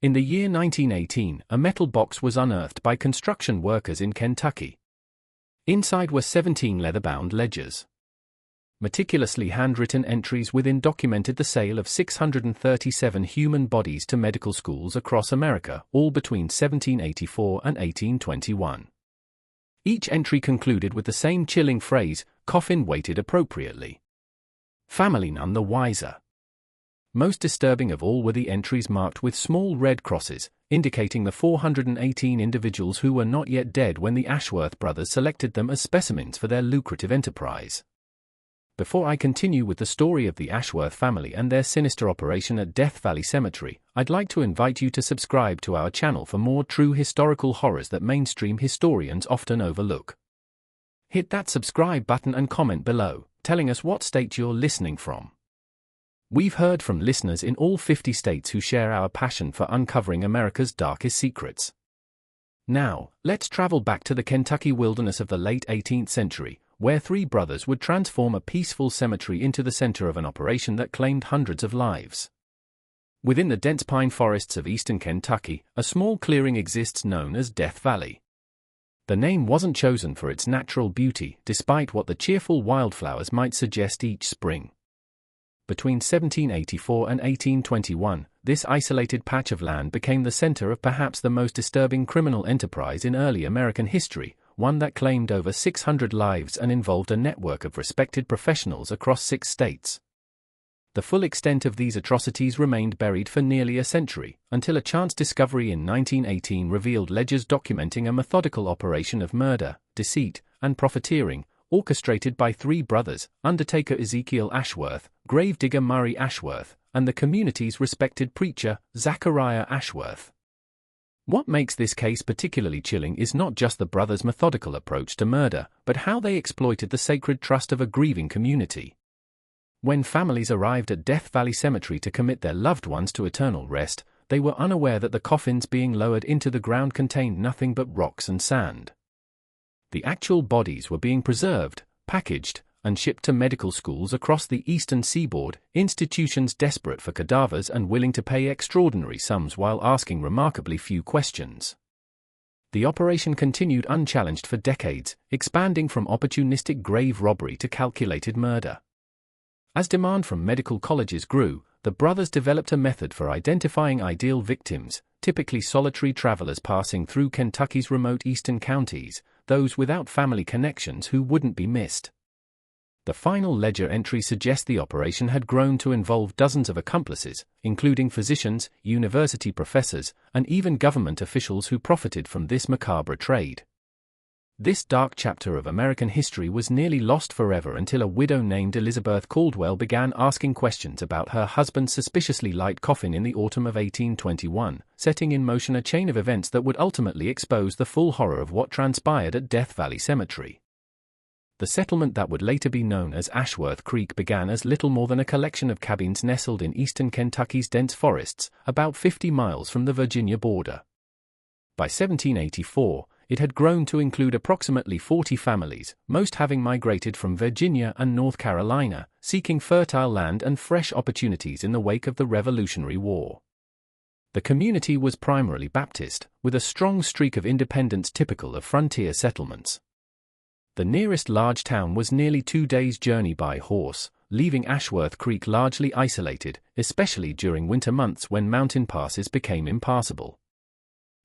In the year 1918, a metal box was unearthed by construction workers in Kentucky. Inside were 17 leather-bound ledgers. Meticulously handwritten entries within documented the sale of 637 human bodies to medical schools across America, all between 1784 and 1821. Each entry concluded with the same chilling phrase, "Coffin weighted appropriately. Family none the wiser." Most disturbing of all were the entries marked with small red crosses, indicating the 418 individuals who were not yet dead when the Ashworth brothers selected them as specimens for their lucrative enterprise. Before I continue with the story of the Ashworth family and their sinister operation at Death Valley Cemetery, I'd like to invite you to subscribe to our channel for more true historical horrors that mainstream historians often overlook. Hit that subscribe button and comment below, telling us what state you're listening from. We've heard from listeners in all 50 states who share our passion for uncovering America's darkest secrets. Now, let's travel back to the Kentucky wilderness of the late 18th century, where three brothers would transform a peaceful cemetery into the center of an operation that claimed hundreds of lives. Within the dense pine forests of eastern Kentucky, a small clearing exists known as Death Valley. The name wasn't chosen for its natural beauty, despite what the cheerful wildflowers might suggest each spring. Between 1784 and 1821, this isolated patch of land became the center of perhaps the most disturbing criminal enterprise in early American history, one that claimed over 600 lives and involved a network of respected professionals across 6 states. The full extent of these atrocities remained buried for nearly a century, until a chance discovery in 1918 revealed ledgers documenting a methodical operation of murder, deceit, and profiteering, orchestrated by 3 brothers, Undertaker Ezekiel Ashworth, Gravedigger Murray Ashworth, and the community's respected preacher, Zachariah Ashworth. What makes this case particularly chilling is not just the brothers' methodical approach to murder, but how they exploited the sacred trust of a grieving community. When families arrived at Death Valley Cemetery to commit their loved ones to eternal rest, they were unaware that the coffins being lowered into the ground contained nothing but rocks and sand. The actual bodies were being preserved, packaged, and shipped to medical schools across the eastern seaboard, institutions desperate for cadavers and willing to pay extraordinary sums while asking remarkably few questions. The operation continued unchallenged for decades, expanding from opportunistic grave robbery to calculated murder. As demand from medical colleges grew, the brothers developed a method for identifying ideal victims, typically solitary travelers passing through Kentucky's remote eastern counties, those without family connections who wouldn't be missed. The final ledger entry suggests the operation had grown to involve dozens of accomplices, including physicians, university professors, and even government officials who profited from this macabre trade. This dark chapter of American history was nearly lost forever until a widow named Elizabeth Caldwell began asking questions about her husband's suspiciously light coffin in the autumn of 1821, setting in motion a chain of events that would ultimately expose the full horror of what transpired at Death Valley Cemetery. The settlement that would later be known as Ashworth Creek began as little more than a collection of cabins nestled in eastern Kentucky's dense forests, about 50 miles from the Virginia border. By 1784, it had grown to include approximately 40 families, most having migrated from Virginia and North Carolina, seeking fertile land and fresh opportunities in the wake of the Revolutionary War. The community was primarily Baptist, with a strong streak of independence typical of frontier settlements. The nearest large town was nearly 2 days' journey by horse, leaving Ashworth Creek largely isolated, especially during winter months when mountain passes became impassable.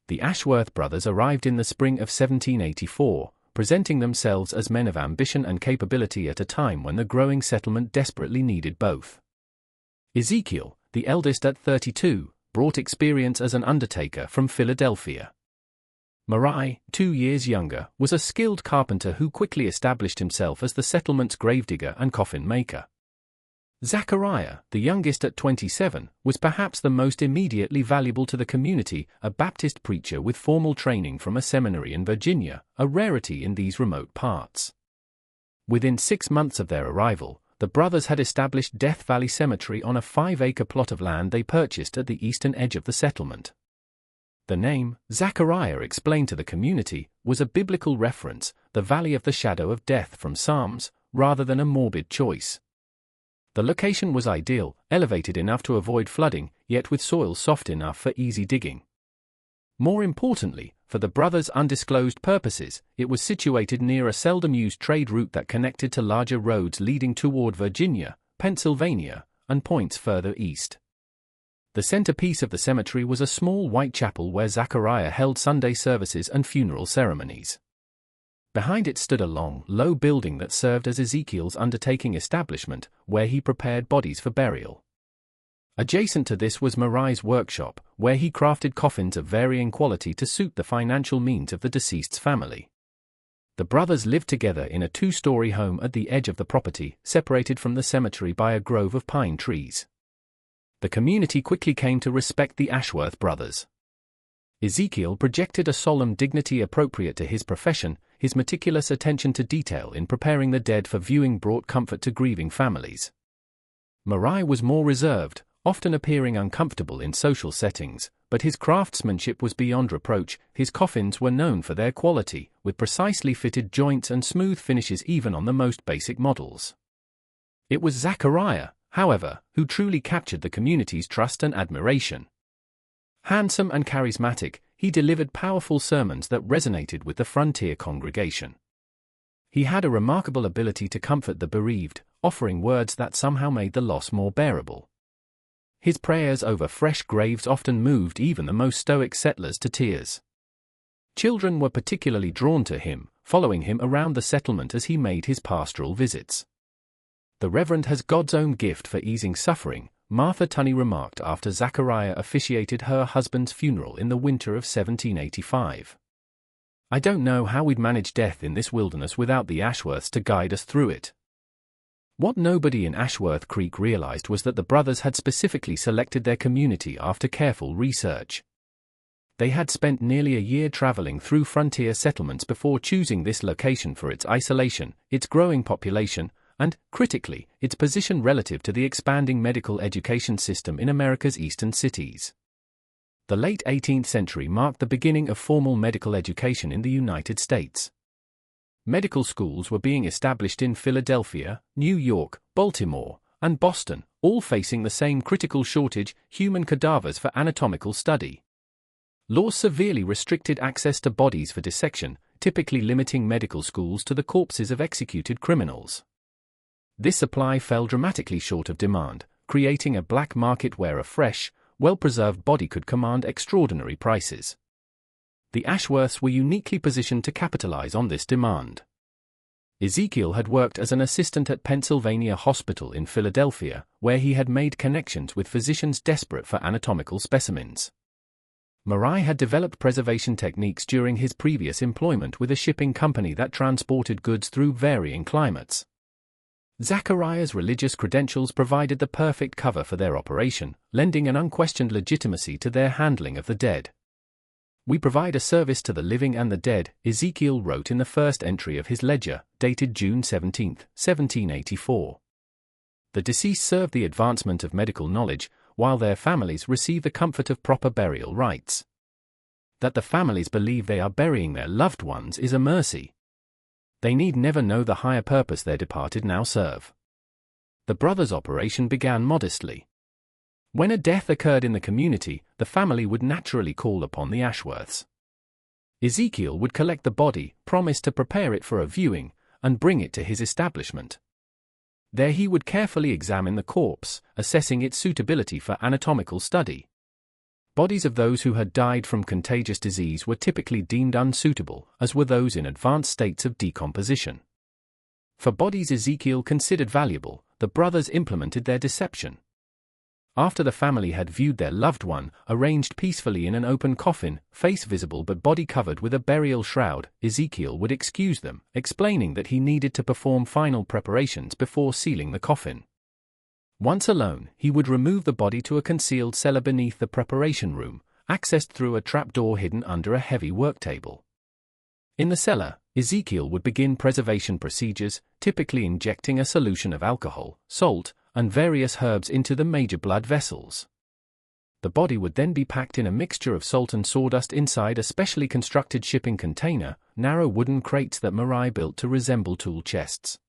The Ashworth brothers arrived in the spring of 1784, presenting themselves as men of ambition and capability at a time when the growing settlement desperately needed both. Ezekiel, the eldest at 32, brought experience as an undertaker from Philadelphia. Murray, 2 years younger, was a skilled carpenter who quickly established himself as the settlement's gravedigger and coffin maker. Zachariah, the youngest at 27, was perhaps the most immediately valuable to the community, a Baptist preacher with formal training from a seminary in Virginia, a rarity in these remote parts. Within 6 months of their arrival, the brothers had established Death Valley Cemetery on a 5-acre plot of land they purchased at the eastern edge of the settlement. The name, Zachariah explained to the community, was a biblical reference, the valley of the shadow of death from Psalms, rather than a morbid choice. The location was ideal, elevated enough to avoid flooding, yet with soil soft enough for easy digging. More importantly, for the brothers' undisclosed purposes, it was situated near a seldom-used trade route that connected to larger roads leading toward Virginia, Pennsylvania, and points further east. The centerpiece of the cemetery was a small white chapel where Zachariah held Sunday services and funeral ceremonies. Behind it stood a long, low building that served as Ezekiel's undertaking establishment, where he prepared bodies for burial. Adjacent to this was Marai's workshop, where he crafted coffins of varying quality to suit the financial means of the deceased's family. The brothers lived together in a two-story home at the edge of the property, separated from the cemetery by a grove of pine trees. The community quickly came to respect the Ashworth brothers. Ezekiel projected a solemn dignity appropriate to his profession. His meticulous attention to detail in preparing the dead for viewing brought comfort to grieving families. Marai was more reserved, often appearing uncomfortable in social settings, but his craftsmanship was beyond reproach. His coffins were known for their quality, with precisely fitted joints and smooth finishes even on the most basic models. It was Zachariah, however, who truly captured the community's trust and admiration. Handsome and charismatic, he delivered powerful sermons that resonated with the frontier congregation. He had a remarkable ability to comfort the bereaved, offering words that somehow made the loss more bearable. His prayers over fresh graves often moved even the most stoic settlers to tears. Children were particularly drawn to him, following him around the settlement as he made his pastoral visits. "The Reverend has God's own gift for easing suffering," Martha Tunney remarked after Zachariah officiated her husband's funeral in the winter of 1785. "I don't know how we'd manage death in this wilderness without the Ashworths to guide us through it." What nobody in Ashworth Creek realized was that the brothers had specifically selected their community after careful research. They had spent nearly a year traveling through frontier settlements before choosing this location for its isolation, its growing population, and, critically, its position relative to the expanding medical education system in America's eastern cities. The late 18th century marked the beginning of formal medical education in the United States. Medical schools were being established in Philadelphia, New York, Baltimore, and Boston, all facing the same critical shortage: human cadavers for anatomical study. Laws severely restricted access to bodies for dissection, typically limiting medical schools to the corpses of executed criminals. This supply fell dramatically short of demand, creating a black market where a fresh, well-preserved body could command extraordinary prices. The Ashworths were uniquely positioned to capitalize on this demand. Ezekiel had worked as an assistant at Pennsylvania Hospital in Philadelphia, where he had made connections with physicians desperate for anatomical specimens. Marai had developed preservation techniques during his previous employment with a shipping company that transported goods through varying climates. Zachariah's religious credentials provided the perfect cover for their operation, lending an unquestioned legitimacy to their handling of the dead. "We provide a service to the living and the dead," Ezekiel wrote in the first entry of his ledger, dated June 17, 1784. The deceased serve the advancement of medical knowledge, while their families receive the comfort of proper burial rites. That the families believe they are burying their loved ones is a mercy. They need never know the higher purpose their departed now serve. The brothers' operation began modestly. When a death occurred in the community, the family would naturally call upon the Ashworths. Ezekiel would collect the body, promise to prepare it for a viewing, and bring it to his establishment. There he would carefully examine the corpse, assessing its suitability for anatomical study. Bodies of those who had died from contagious disease were typically deemed unsuitable, as were those in advanced states of decomposition. For bodies Ezekiel considered valuable, the brothers implemented their deception. After the family had viewed their loved one, arranged peacefully in an open coffin, face visible but body covered with a burial shroud, Ezekiel would excuse them, explaining that he needed to perform final preparations before sealing the coffin. Once alone, he would remove the body to a concealed cellar beneath the preparation room, accessed through a trapdoor hidden under a heavy work table. In the cellar, Ezekiel would begin preservation procedures, typically injecting a solution of alcohol, salt, and various herbs into the major blood vessels. The body would then be packed in a mixture of salt and sawdust inside a specially constructed shipping container, narrow wooden crates that Marai built to resemble tool chests.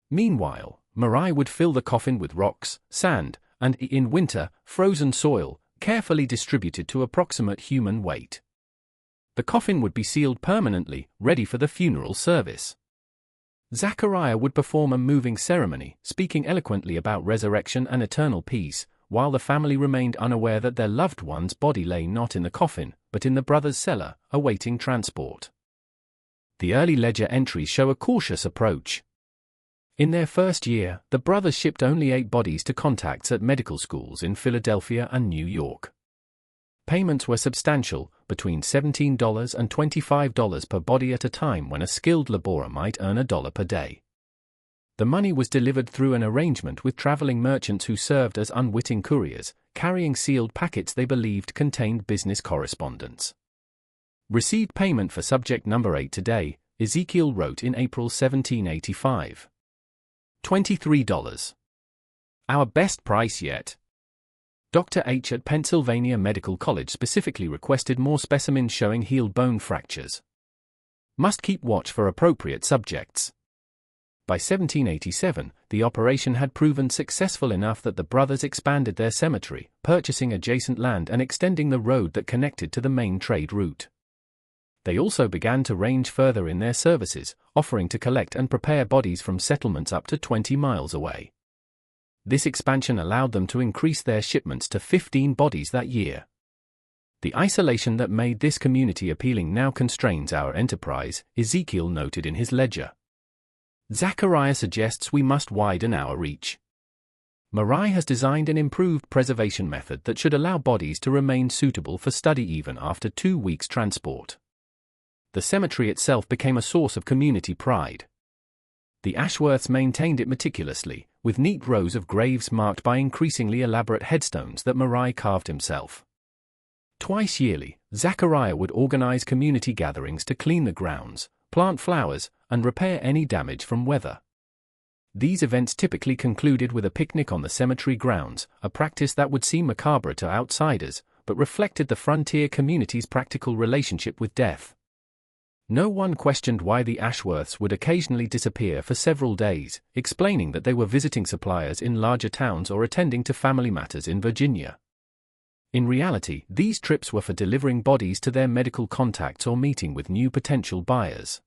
Meanwhile, Marai would fill the coffin with rocks, sand, and, in winter, frozen soil, carefully distributed to approximate human weight. The coffin would be sealed permanently, ready for the funeral service. Zachariah would perform a moving ceremony, speaking eloquently about resurrection and eternal peace, while the family remained unaware that their loved one's body lay not in the coffin, but in the brothers' cellar, awaiting transport. The early ledger entries show a cautious approach. In their first year, the brothers shipped only 8 bodies to contacts at medical schools in Philadelphia and New York. Payments were substantial, between $17 and $25 per body at a time, when a skilled laborer might earn $1 per day. The money was delivered through an arrangement with traveling merchants who served as unwitting couriers, carrying sealed packets they believed contained business correspondence. Received payment for subject number 8 today, Ezekiel wrote in April 1785. $23. Our best price yet. Dr. H. at Pennsylvania Medical College specifically requested more specimens showing heel bone fractures. Must keep watch for appropriate subjects. By 1787, the operation had proven successful enough that the brothers expanded their cemetery, purchasing adjacent land and extending the road that connected to the main trade route. They also began to range further in their services, offering to collect and prepare bodies from settlements up to 20 miles away. This expansion allowed them to increase their shipments to 15 bodies that year. The isolation that made this community appealing now constrains our enterprise, Ezekiel noted in his ledger. Zachariah suggests we must widen our reach. Marai has designed an improved preservation method that should allow bodies to remain suitable for study even after 2 weeks' transport. The cemetery itself became a source of community pride. The Ashworths maintained it meticulously, with neat rows of graves marked by increasingly elaborate headstones that Marai carved himself. Twice yearly, Zachariah would organize community gatherings to clean the grounds, plant flowers, and repair any damage from weather. These events typically concluded with a picnic on the cemetery grounds, a practice that would seem macabre to outsiders, but reflected the frontier community's practical relationship with death. No one questioned why the Ashworths would occasionally disappear for several days, explaining that they were visiting suppliers in larger towns or attending to family matters in Virginia. In reality, these trips were for delivering bodies to their medical contacts or meeting with new potential buyers.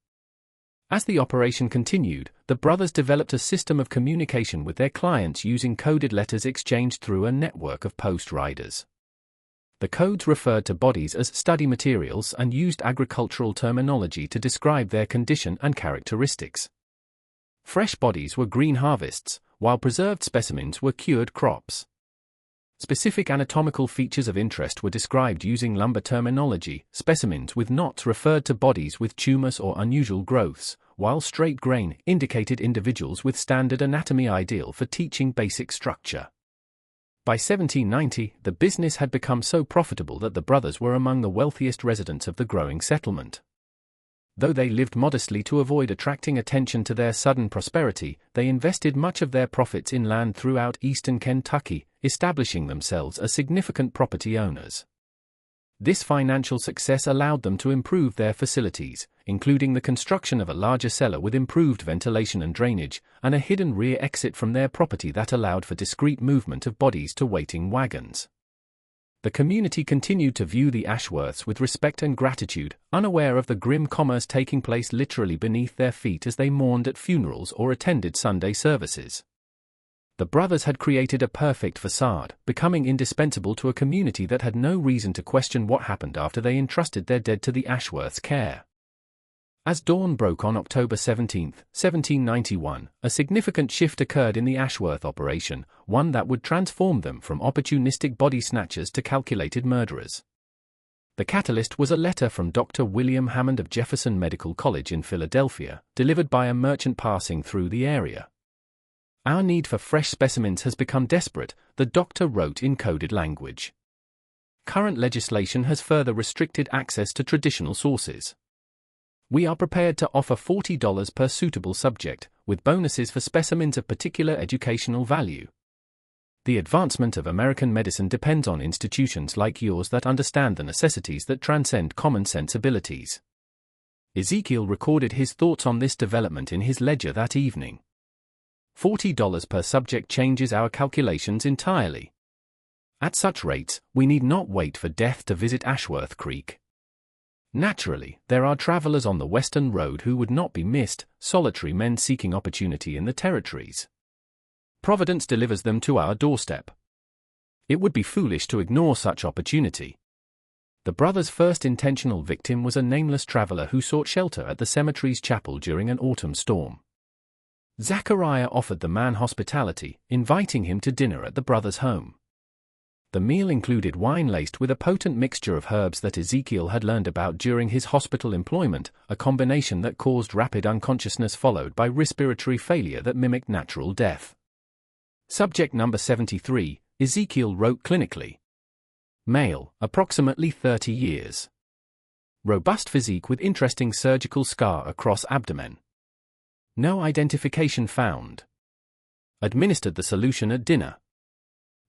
As the operation continued, the brothers developed a system of communication with their clients using coded letters exchanged through a network of post riders. The codes referred to bodies as study materials and used agricultural terminology to describe their condition and characteristics. Fresh bodies were green harvests, while preserved specimens were cured crops. Specific anatomical features of interest were described using lumber terminology. Specimens with knots referred to bodies with tumors or unusual growths, while straight grain indicated individuals with standard anatomy ideal for teaching basic structure. By 1790, the business had become so profitable that the brothers were among the wealthiest residents of the growing settlement. Though they lived modestly to avoid attracting attention to their sudden prosperity, they invested much of their profits in land throughout eastern Kentucky, establishing themselves as significant property owners. This financial success allowed them to improve their facilities, including the construction of a larger cellar with improved ventilation and drainage, and a hidden rear exit from their property that allowed for discreet movement of bodies to waiting wagons. The community continued to view the Ashworths with respect and gratitude, unaware of the grim commerce taking place literally beneath their feet as they mourned at funerals or attended Sunday services. The brothers had created a perfect facade, becoming indispensable to a community that had no reason to question what happened after they entrusted their dead to the Ashworths' care. As dawn broke on October 17, 1791, a significant shift occurred in the Ashworth operation, one that would transform them from opportunistic body snatchers to calculated murderers. The catalyst was a letter from Dr. William Hammond of Jefferson Medical College in Philadelphia, delivered by a merchant passing through the area. Our need for fresh specimens has become desperate, the doctor wrote in coded language. Current legislation has further restricted access to traditional sources. We are prepared to offer $40 per suitable subject, with bonuses for specimens of particular educational value. The advancement of American medicine depends on institutions like yours that understand the necessities that transcend common sense abilities. Ezekiel recorded his thoughts on this development in his ledger that evening. $40 per subject changes our calculations entirely. At such rates, we need not wait for death to visit Ashworth Creek. Naturally, there are travelers on the Western Road who would not be missed, solitary men seeking opportunity in the territories. Providence delivers them to our doorstep. It would be foolish to ignore such opportunity. The brothers' first intentional victim was a nameless traveler who sought shelter at the cemetery's chapel during an autumn storm. Zachariah offered the man hospitality, inviting him to dinner at the brothers' home. The meal included wine laced with a potent mixture of herbs that Ezekiel had learned about during his hospital employment, a combination that caused rapid unconsciousness followed by respiratory failure that mimicked natural death. Subject number 73, Ezekiel wrote clinically. Male, approximately 30 years. Robust physique with interesting surgical scar across abdomen. No identification found. Administered the solution at dinner.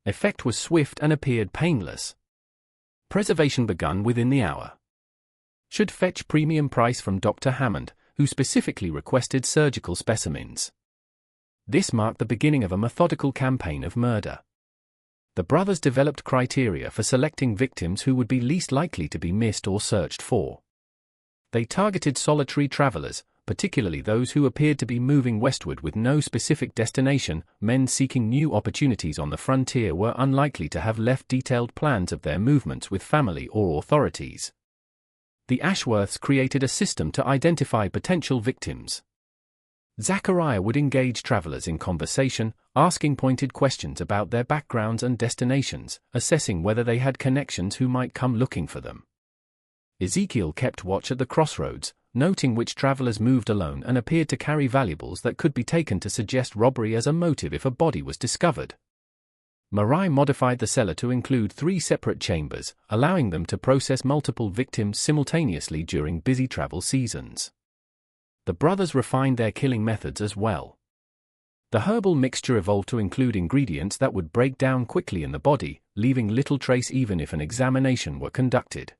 Effect was swift and appeared painless. Preservation begun within the hour. Should fetch premium price from Dr. Hammond, who specifically requested surgical specimens. This marked the beginning of a methodical campaign of murder. The brothers developed criteria for selecting victims who would be least likely to be missed or searched for. They targeted solitary travelers, particularly those who appeared to be moving westward with no specific destination. Men seeking new opportunities on the frontier were unlikely to have left detailed plans of their movements with family or authorities. The Ashworths created a system to identify potential victims. Zachariah would engage travelers in conversation, asking pointed questions about their backgrounds and destinations, assessing whether they had connections who might come looking for them. Ezekiel kept watch at the crossroads, noting which travelers moved alone and appeared to carry valuables that could be taken to suggest robbery as a motive if a body was discovered. Marai modified the cellar to include 3 separate chambers, allowing them to process multiple victims simultaneously during busy travel seasons. The brothers refined their killing methods as well. The herbal mixture evolved to include ingredients that would break down quickly in the body, leaving little trace even if an examination were conducted.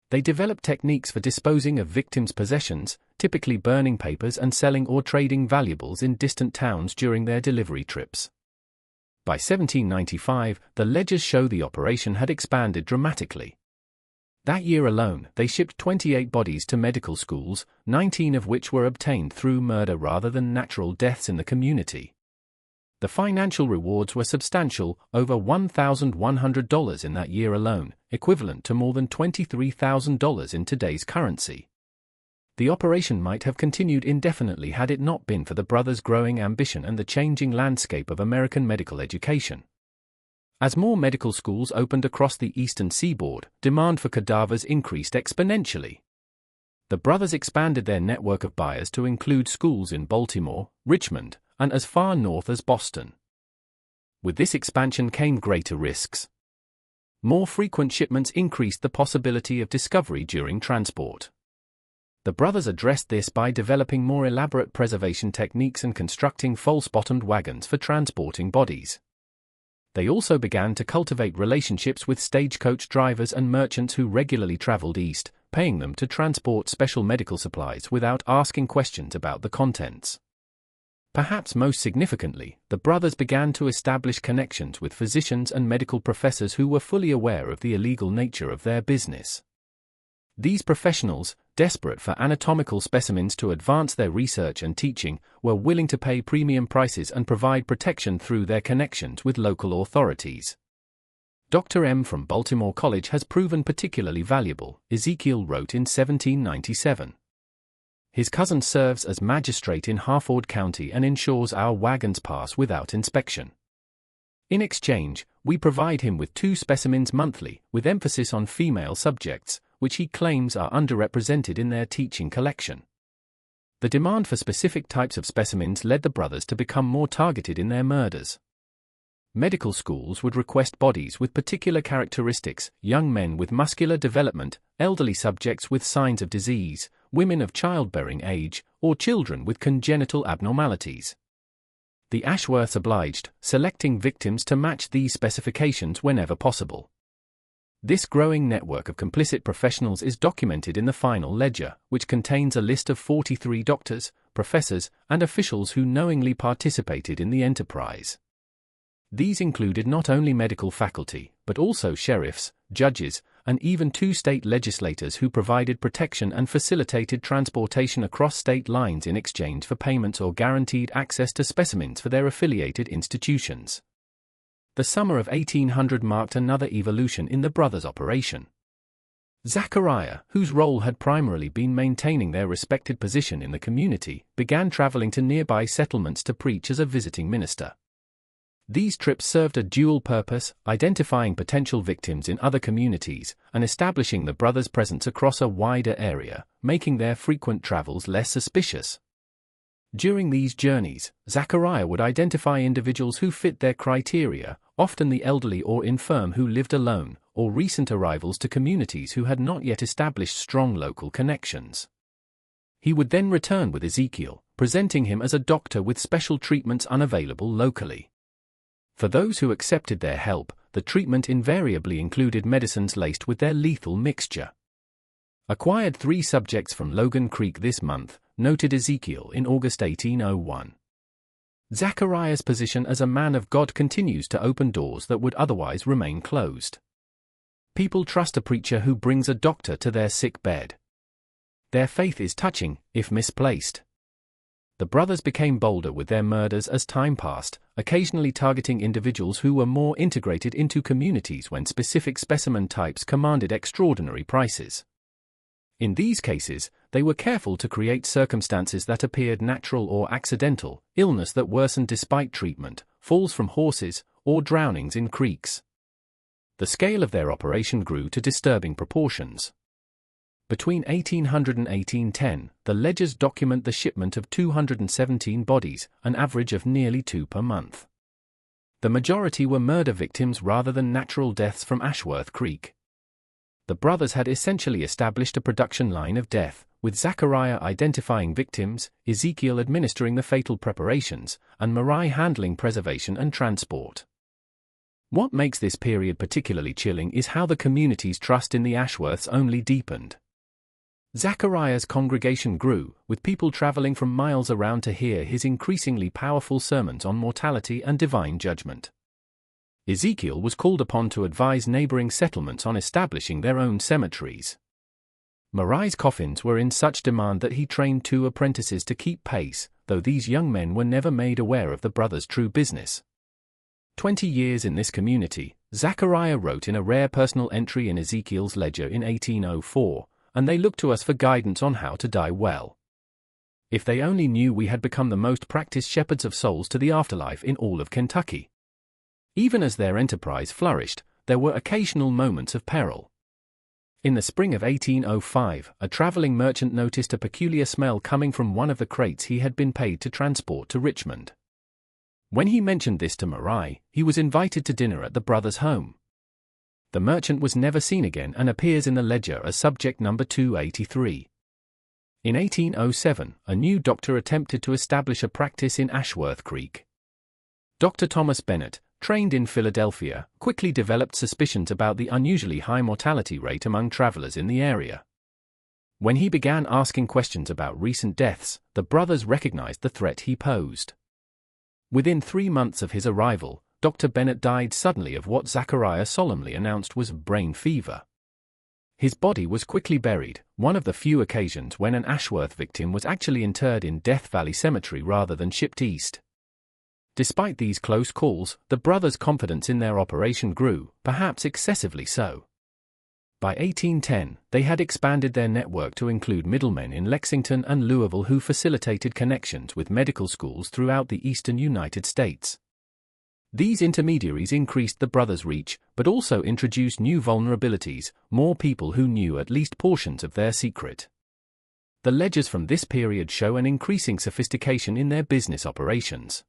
They developed techniques for disposing of victims' possessions, typically burning papers and selling or trading valuables in distant towns during their delivery trips. By 1795, the ledgers show the operation had expanded dramatically. That year alone, they shipped 28 bodies to medical schools, 19 of which were obtained through murder rather than natural deaths in the community. The financial rewards were substantial, over $1,100 in that year alone, equivalent to more than $23,000 in today's currency. The operation might have continued indefinitely had it not been for the brothers' growing ambition and the changing landscape of American medical education. As more medical schools opened across the eastern seaboard, demand for cadavers increased exponentially. The brothers expanded their network of buyers to include schools in Baltimore, Richmond, and as far north as Boston. With this expansion came greater risks. More frequent shipments increased the possibility of discovery during transport. The brothers addressed this by developing more elaborate preservation techniques and constructing false-bottomed wagons for transporting bodies. They also began to cultivate relationships with stagecoach drivers and merchants who regularly traveled east, paying them to transport special medical supplies without asking questions about the contents. Perhaps most significantly, the brothers began to establish connections with physicians and medical professors who were fully aware of the illegal nature of their business. These professionals, desperate for anatomical specimens to advance their research and teaching, were willing to pay premium prices and provide protection through their connections with local authorities. Dr. M. from Baltimore College has proven particularly valuable, Ezekiel wrote in 1797. His cousin serves as magistrate in Harford County and ensures our wagons pass without inspection. In exchange, we provide him with 2 specimens monthly, with emphasis on female subjects, which he claims are underrepresented in their teaching collection. The demand for specific types of specimens led the brothers to become more targeted in their murders. Medical schools would request bodies with particular characteristics: young men with muscular development, elderly subjects with signs of disease, women of childbearing age, or children with congenital abnormalities. The Ashworths obliged, selecting victims to match these specifications whenever possible. This growing network of complicit professionals is documented in the final ledger, which contains a list of 43 doctors, professors, and officials who knowingly participated in the enterprise. These included not only medical faculty, but also sheriffs, judges, and even 2 state legislators who provided protection and facilitated transportation across state lines in exchange for payments or guaranteed access to specimens for their affiliated institutions. The summer of 1800 marked another evolution in the brothers' operation. Zachariah, whose role had primarily been maintaining their respected position in the community, began traveling to nearby settlements to preach as a visiting minister. These trips served a dual purpose, identifying potential victims in other communities, and establishing the brothers' presence across a wider area, making their frequent travels less suspicious. During these journeys, Zachariah would identify individuals who fit their criteria, often the elderly or infirm who lived alone, or recent arrivals to communities who had not yet established strong local connections. He would then return with Ezekiel, presenting him as a doctor with special treatments unavailable locally. For those who accepted their help, the treatment invariably included medicines laced with their lethal mixture. Acquired 3 subjects from Logan Creek this month, noted Ezekiel in August 1801. Zachariah's position as a man of God continues to open doors that would otherwise remain closed. People trust a preacher who brings a doctor to their sick bed. Their faith is touching, if misplaced. The brothers became bolder with their murders as time passed, occasionally targeting individuals who were more integrated into communities when specific specimen types commanded extraordinary prices. In these cases, they were careful to create circumstances that appeared natural or accidental, illness that worsened despite treatment, falls from horses, or drownings in creeks. The scale of their operation grew to disturbing proportions. Between 1800 and 1810, the ledgers document the shipment of 217 bodies, an average of nearly 2 per month. The majority were murder victims rather than natural deaths from Ashworth Creek. The brothers had essentially established a production line of death, with Zachariah identifying victims, Ezekiel administering the fatal preparations, and Marai handling preservation and transport. What makes this period particularly chilling is how the community's trust in the Ashworths only deepened. Zachariah's congregation grew, with people traveling from miles around to hear his increasingly powerful sermons on mortality and divine judgment. Ezekiel was called upon to advise neighboring settlements on establishing their own cemeteries. Marai's coffins were in such demand that he trained 2 apprentices to keep pace, though these young men were never made aware of the brothers' true business. 20 years in this community, Zachariah wrote in a rare personal entry in Ezekiel's ledger in 1804, and they look to us for guidance on how to die well. If they only knew we had become the most practiced shepherds of souls to the afterlife in all of Kentucky. Even as their enterprise flourished, there were occasional moments of peril. In the spring of 1805, a traveling merchant noticed a peculiar smell coming from one of the crates he had been paid to transport to Richmond. When he mentioned this to Marai, he was invited to dinner at the brothers' home. The merchant was never seen again and appears in the ledger as subject number 283. In 1807, a new doctor attempted to establish a practice in Ashworth Creek. Dr. Thomas Bennett, trained in Philadelphia, quickly developed suspicions about the unusually high mortality rate among travelers in the area. When he began asking questions about recent deaths, the brothers recognized the threat he posed. Within 3 months of his arrival, Dr. Bennett died suddenly of what Zachariah solemnly announced was brain fever. His body was quickly buried, one of the few occasions when an Ashworth victim was actually interred in Death Valley Cemetery rather than shipped east. Despite these close calls, the brothers' confidence in their operation grew, perhaps excessively so. By 1810, they had expanded their network to include middlemen in Lexington and Louisville who facilitated connections with medical schools throughout the eastern United States. These intermediaries increased the brothers' reach, but also introduced new vulnerabilities, more people who knew at least portions of their secret. The ledgers from this period show an increasing sophistication in their business operations.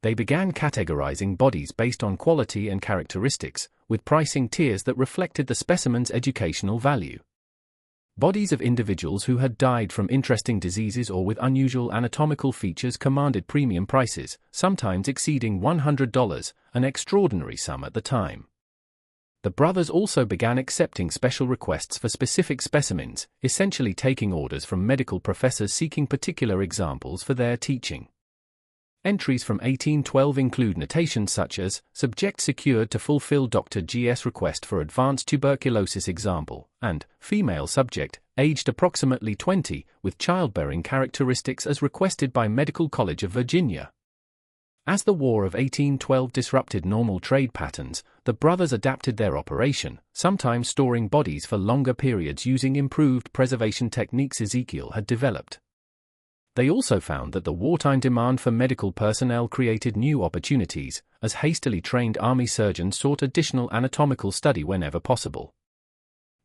They began categorizing bodies based on quality and characteristics, with pricing tiers that reflected the specimen's educational value. Bodies of individuals who had died from interesting diseases or with unusual anatomical features commanded premium prices, sometimes exceeding $100, an extraordinary sum at the time. The brothers also began accepting special requests for specific specimens, essentially taking orders from medical professors seeking particular examples for their teaching. Entries from 1812 include notations such as, subject secured to fulfill Dr. G.'s request for advanced tuberculosis example, and female subject, aged approximately 20, with childbearing characteristics as requested by Medical College of Virginia. As the War of 1812 disrupted normal trade patterns, the brothers adapted their operation, sometimes storing bodies for longer periods using improved preservation techniques Ezekiel had developed. They also found that the wartime demand for medical personnel created new opportunities, as hastily trained army surgeons sought additional anatomical study whenever possible.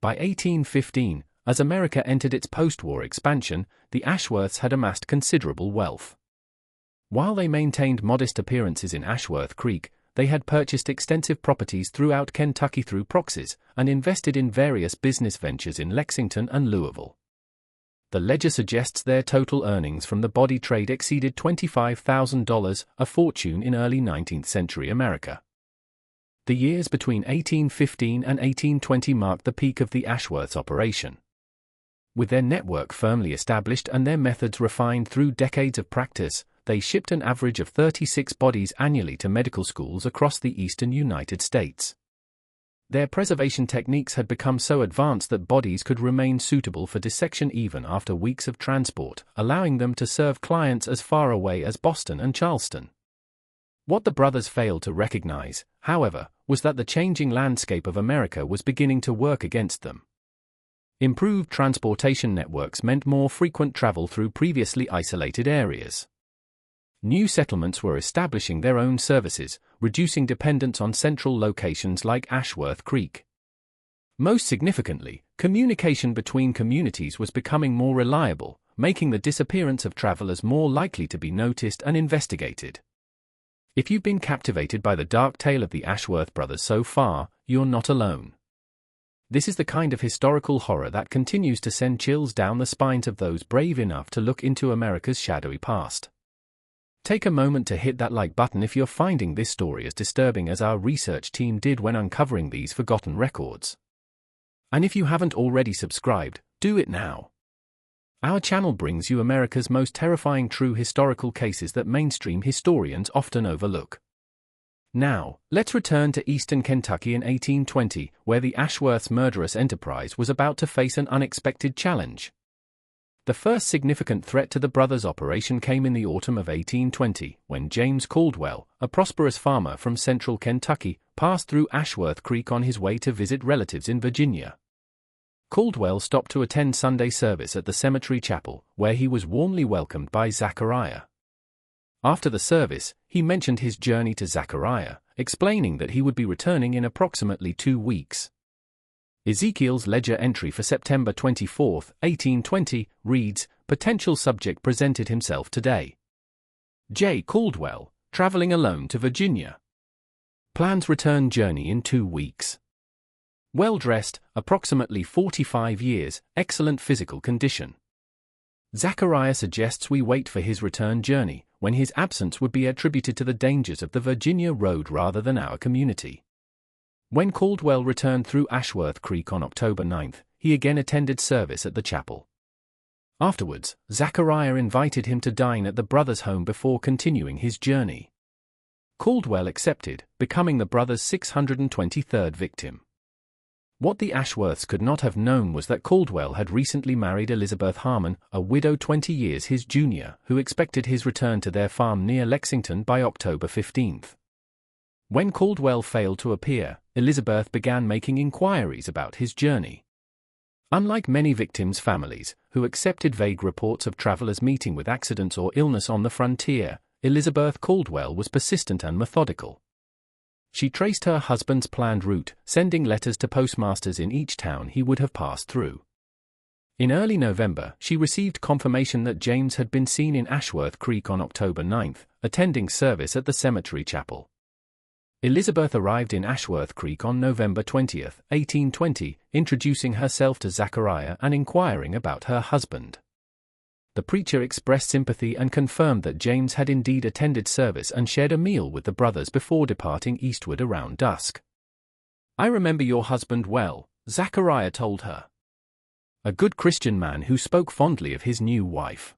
By 1815, as America entered its post-war expansion, the Ashworths had amassed considerable wealth. While they maintained modest appearances in Ashworth Creek, they had purchased extensive properties throughout Kentucky through proxies, and invested in various business ventures in Lexington and Louisville. The ledger suggests their total earnings from the body trade exceeded $25,000, a fortune in early 19th century America. The years between 1815 and 1820 marked the peak of the Ashworths' operation. With their network firmly established and their methods refined through decades of practice, they shipped an average of 36 bodies annually to medical schools across the eastern United States. Their preservation techniques had become so advanced that bodies could remain suitable for dissection even after weeks of transport, allowing them to serve clients as far away as Boston and Charleston. What the brothers failed to recognize, however, was that the changing landscape of America was beginning to work against them. Improved transportation networks meant more frequent travel through previously isolated areas. New settlements were establishing their own services, reducing dependence on central locations like Ashworth Creek. Most significantly, communication between communities was becoming more reliable, making the disappearance of travelers more likely to be noticed and investigated. If you've been captivated by the dark tale of the Ashworth brothers so far, you're not alone. This is the kind of historical horror that continues to send chills down the spines of those brave enough to look into America's shadowy past. Take a moment to hit that like button if you're finding this story as disturbing as our research team did when uncovering these forgotten records. And if you haven't already subscribed, do it now. Our channel brings you America's most terrifying true historical cases that mainstream historians often overlook. Now, let's return to eastern Kentucky in 1820, where the Ashworths' murderous enterprise was about to face an unexpected challenge. The first significant threat to the brothers' operation came in the autumn of 1820, when James Caldwell, a prosperous farmer from central Kentucky, passed through Ashworth Creek on his way to visit relatives in Virginia. Caldwell stopped to attend Sunday service at the cemetery chapel, where he was warmly welcomed by Zachariah. After the service, he mentioned his journey to Zachariah, explaining that he would be returning in approximately 2 weeks. Ezekiel's ledger entry for September 24, 1820, reads, "Potential subject presented himself today. J. Caldwell, traveling alone to Virginia. Plans return journey in 2 weeks. Well-dressed, approximately 45 years, excellent physical condition. Zachariah suggests we wait for his return journey, when his absence would be attributed to the dangers of the Virginia road rather than our community." When Caldwell returned through Ashworth Creek on October 9, he again attended service at the chapel. Afterwards, Zachariah invited him to dine at the brothers' home before continuing his journey. Caldwell accepted, becoming the brothers' 623rd victim. What the Ashworths could not have known was that Caldwell had recently married Elizabeth Harmon, a widow 20 years his junior, who expected his return to their farm near Lexington by October 15. When Caldwell failed to appear, Elizabeth began making inquiries about his journey. Unlike many victims' families, who accepted vague reports of travelers meeting with accidents or illness on the frontier, Elizabeth Caldwell was persistent and methodical. She traced her husband's planned route, sending letters to postmasters in each town he would have passed through. In early November, she received confirmation that James had been seen in Ashworth Creek on October 9, attending service at the cemetery chapel. Elizabeth arrived in Ashworth Creek on November 20, 1820, introducing herself to Zachariah and inquiring about her husband. The preacher expressed sympathy and confirmed that James had indeed attended service and shared a meal with the brothers before departing eastward around dusk. "I remember your husband well," Zachariah told her. A good Christian man who spoke fondly of his new wife.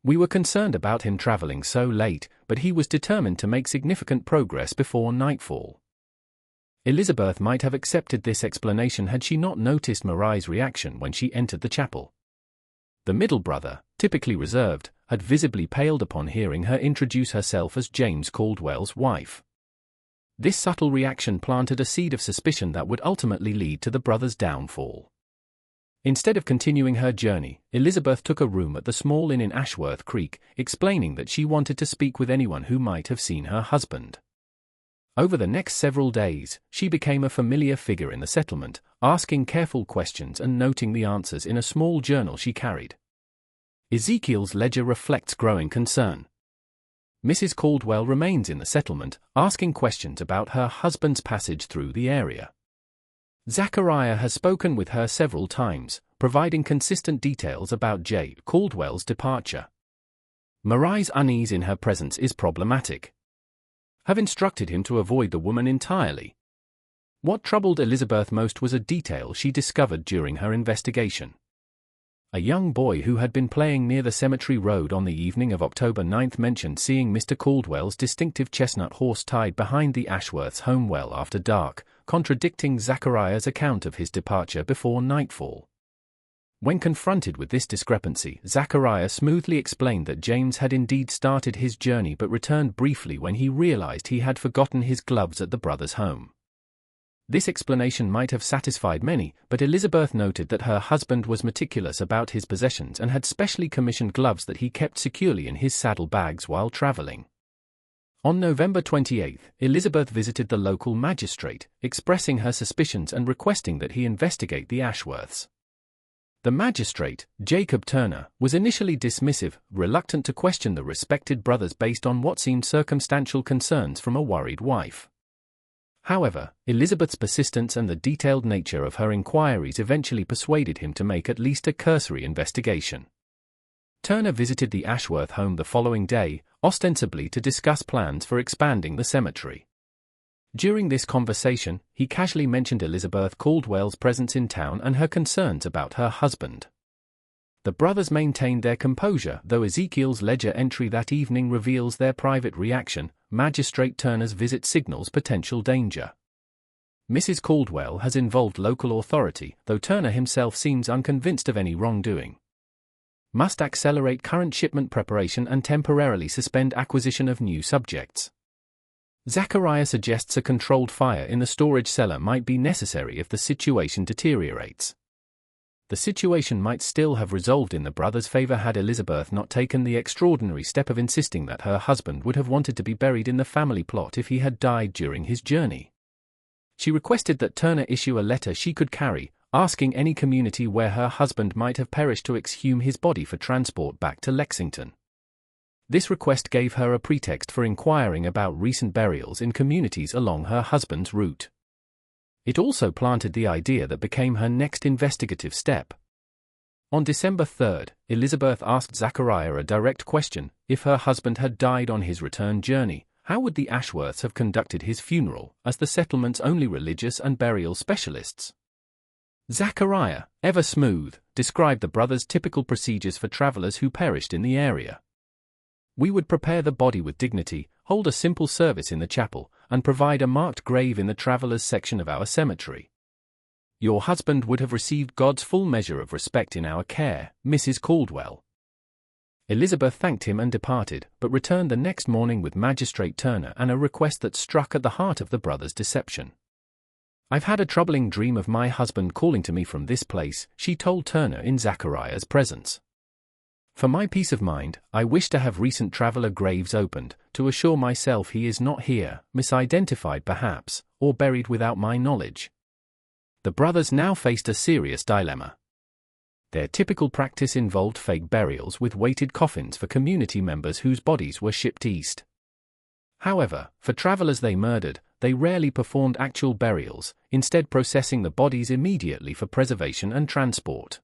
"We were concerned about him traveling so late, but he was determined to make significant progress before nightfall." Elizabeth might have accepted this explanation had she not noticed Marai's reaction when she entered the chapel. The middle brother, typically reserved, had visibly paled upon hearing her introduce herself as James Caldwell's wife. This subtle reaction planted a seed of suspicion that would ultimately lead to the brothers' downfall. Instead of continuing her journey, Elizabeth took a room at the small inn in Ashworth Creek, explaining that she wanted to speak with anyone who might have seen her husband. Over the next several days, she became a familiar figure in the settlement, asking careful questions and noting the answers in a small journal she carried. Ezekiel's ledger reflects growing concern. Mrs. Caldwell remains in the settlement, asking questions about her husband's passage through the area. Zachariah has spoken with her several times, providing consistent details about J. Caldwell's departure. Marai's unease in her presence is problematic. Have instructed him to avoid the woman entirely. What troubled Elizabeth most was a detail she discovered during her investigation. A young boy who had been playing near the cemetery road on the evening of October 9 mentioned seeing Mr. Caldwell's distinctive chestnut horse tied behind the Ashworths' home well after dark, contradicting Zachariah's account of his departure before nightfall. When confronted with this discrepancy, Zachariah smoothly explained that James had indeed started his journey but returned briefly when he realized he had forgotten his gloves at the brothers' home. This explanation might have satisfied many, but Elizabeth noted that her husband was meticulous about his possessions and had specially commissioned gloves that he kept securely in his saddle bags while traveling. On November 28, Elizabeth visited the local magistrate, expressing her suspicions and requesting that he investigate the Ashworths. The magistrate, Jacob Turner, was initially dismissive, reluctant to question the respected brothers based on what seemed circumstantial concerns from a worried wife. However, Elizabeth's persistence and the detailed nature of her inquiries eventually persuaded him to make at least a cursory investigation. Turner visited the Ashworth home the following day, ostensibly to discuss plans for expanding the cemetery. During this conversation, he casually mentioned Elizabeth Caldwell's presence in town and her concerns about her husband. The brothers maintained their composure, though Ezekiel's ledger entry that evening reveals their private reaction. Magistrate Turner's visit signals potential danger. Mrs. Caldwell has involved local authority, though Turner himself seems unconvinced of any wrongdoing. Must accelerate current shipment preparation and temporarily suspend acquisition of new subjects. Zachariah suggests a controlled fire in the storage cellar might be necessary if the situation deteriorates. The situation might still have resolved in the brothers' favor had Elizabeth not taken the extraordinary step of insisting that her husband would have wanted to be buried in the family plot if he had died during his journey. She requested that Turner issue a letter she could carry, asking any community where her husband might have perished to exhume his body for transport back to Lexington. This request gave her a pretext for inquiring about recent burials in communities along her husband's route. It also planted the idea that became her next investigative step. On December 3, Elizabeth asked Zachariah a direct question: if her husband had died on his return journey, how would the Ashworths have conducted his funeral, as the settlement's only religious and burial specialists? Zachariah, ever smooth, described the brothers' typical procedures for travelers who perished in the area. We would prepare the body with dignity, hold a simple service in the chapel, and provide a marked grave in the travelers' section of our cemetery. Your husband would have received God's full measure of respect in our care, Mrs. Caldwell. Elizabeth thanked him and departed, but returned the next morning with Magistrate Turner and a request that struck at the heart of the brothers' deception. I've had a troubling dream of my husband calling to me from this place, she told Turner in Zachariah's presence. For my peace of mind, I wish to have recent traveler graves opened, to assure myself he is not here, misidentified perhaps, or buried without my knowledge. The brothers now faced a serious dilemma. Their typical practice involved fake burials with weighted coffins for community members whose bodies were shipped east. However, for travelers they murdered, they rarely performed actual burials, instead processing the bodies immediately for preservation and transport.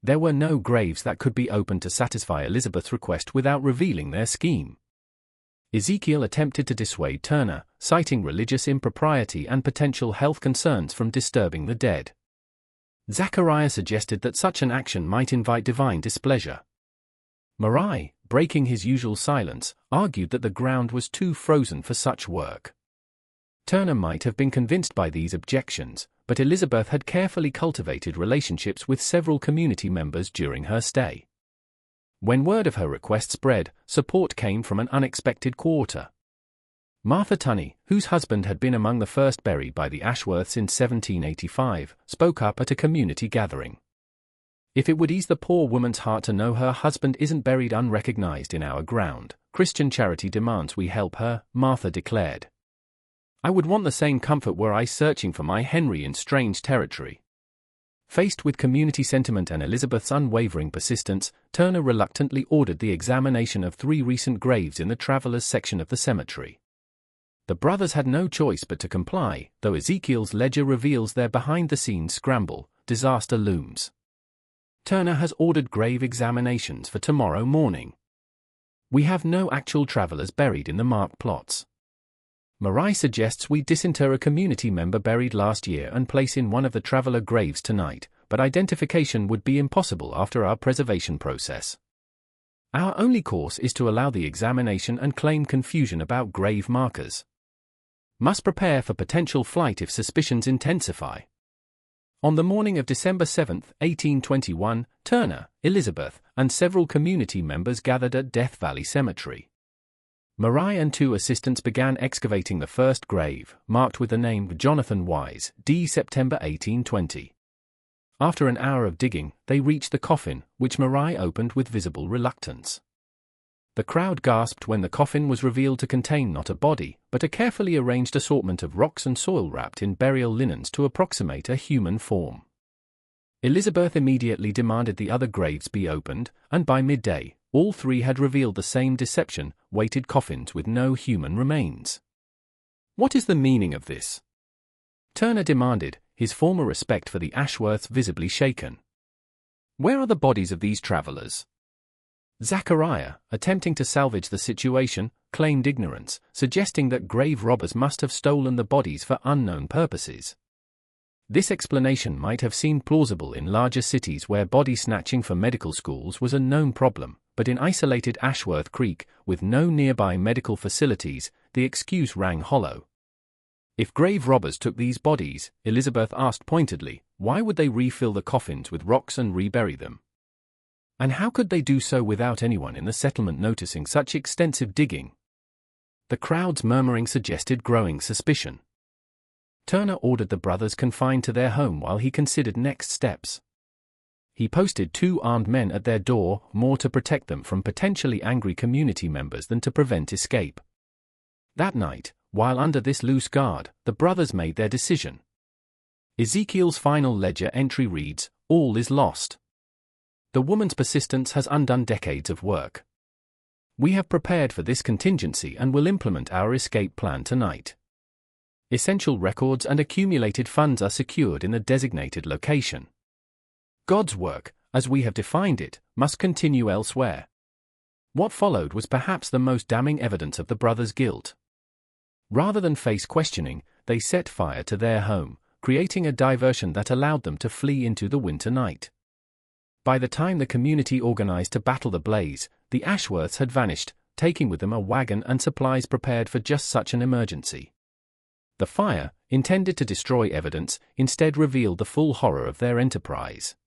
There were no graves that could be opened to satisfy Elizabeth's request without revealing their scheme. Ezekiel attempted to dissuade Turner, citing religious impropriety and potential health concerns from disturbing the dead. Zachariah suggested that such an action might invite divine displeasure. Murray, breaking his usual silence, argued that the ground was too frozen for such work. Turner might have been convinced by these objections, but Elizabeth had carefully cultivated relationships with several community members during her stay. When word of her request spread, support came from an unexpected quarter. Martha Tunney, whose husband had been among the first buried by the Ashworths in 1785, spoke up at a community gathering. "If it would ease the poor woman's heart to know her husband isn't buried unrecognized in our ground, Christian charity demands we help her," Martha declared. "I would want the same comfort were I searching for my Henry in strange territory." Faced with community sentiment and Elizabeth's unwavering persistence, Turner reluctantly ordered the examination of 3 recent graves in the travelers' section of the cemetery. The brothers had no choice but to comply, though Ezekiel's ledger reveals their behind-the-scenes scramble. Disaster looms. Turner has ordered grave examinations for tomorrow morning. "We have no actual travelers buried in the marked plots." Murray suggests we disinter a community member buried last year and place in one of the traveler graves tonight, but identification would be impossible after our preservation process. "Our only course is to allow the examination and claim confusion about grave markers. Must prepare for potential flight if suspicions intensify." On the morning of December 7, 1821, Turner, Elizabeth, and several community members gathered at Death Valley Cemetery. Murray and 2 assistants began excavating the first grave, marked with the name Jonathan Wise, d. September 1820. After an hour of digging, they reached the coffin, which Murray opened with visible reluctance. The crowd gasped when the coffin was revealed to contain not a body, but a carefully arranged assortment of rocks and soil wrapped in burial linens to approximate a human form. Elizabeth immediately demanded the other graves be opened, and by midday, all 3 had revealed the same deception: weighted coffins with no human remains. "What is the meaning of this?" Turner demanded, his former respect for the Ashworths visibly shaken. "Where are the bodies of these travelers?" Zachariah, attempting to salvage the situation, claimed ignorance, suggesting that grave robbers must have stolen the bodies for unknown purposes. This explanation might have seemed plausible in larger cities where body snatching for medical schools was a known problem, but in isolated Ashworth Creek, with no nearby medical facilities, the excuse rang hollow. If grave robbers took these bodies, Elizabeth asked pointedly, why would they refill the coffins with rocks and rebury them? And how could they do so without anyone in the settlement noticing such extensive digging? The crowd's murmuring suggested growing suspicion. Turner ordered the brothers confined to their home while he considered next steps. He posted 2 armed men at their door, more to protect them from potentially angry community members than to prevent escape. That night, while under this loose guard, the brothers made their decision. Ezekiel's final ledger entry reads, "All is lost." The woman's persistence has undone decades of work. "We have prepared for this contingency and will implement our escape plan tonight. Essential records and accumulated funds are secured in the designated location. God's work, as we have defined it, must continue elsewhere." What followed was perhaps the most damning evidence of the brothers' guilt. Rather than face questioning, they set fire to their home, creating a diversion that allowed them to flee into the winter night. By the time the community organized to battle the blaze, the Ashworths had vanished, taking with them a wagon and supplies prepared for just such an emergency. The fire, intended to destroy evidence, instead revealed the full horror of their enterprise.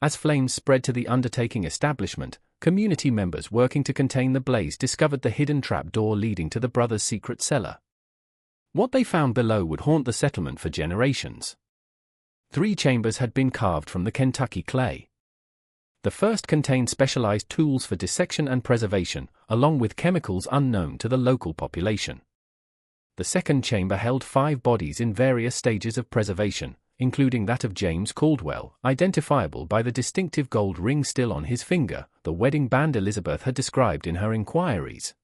As flames spread to the undertaking establishment, community members working to contain the blaze discovered the hidden trapdoor leading to the brothers' secret cellar. What they found below would haunt the settlement for generations. 3 chambers had been carved from the Kentucky clay. The first contained specialized tools for dissection and preservation, along with chemicals unknown to the local population. The second chamber held 5 bodies in various stages of preservation, including that of James Caldwell, identifiable by the distinctive gold ring still on his finger, the wedding band Elizabeth had described in her inquiries.